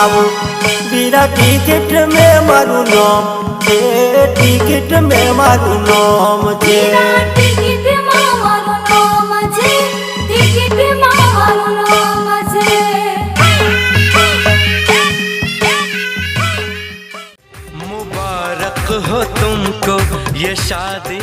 आऊं वीरा टिकट में मारू नाम छे टिकट में मारू नाम छे टिकट में मारू नाम छे टिकट में मारू नाम छे मुबारक हो तुमको ये शादी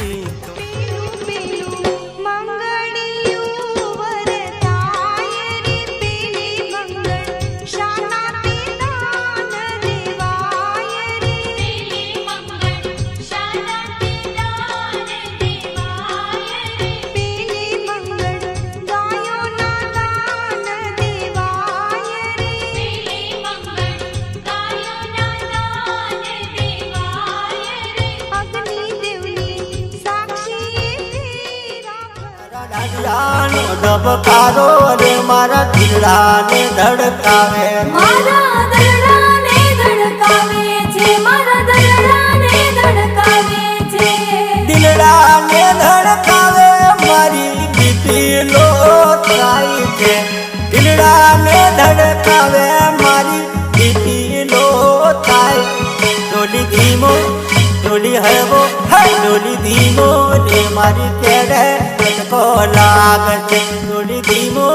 धबकारो रे मारा दिलड़ा ने धड़कावे मारा दिलड़ा ने धड़कावे छे मारा दिलड़ा ने धड़कावे छे दिलड़ा ने धड़कावे मारी बीपी लो थाई छे दिलड़ा ने धड़कावे मारी बीपी लो थाई डोली धीमो डोली हळवो डोली धीमो ने मारी केड़े को लागत डोली धीमो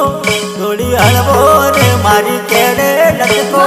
डोली हळवो रे मारी केड़े लटको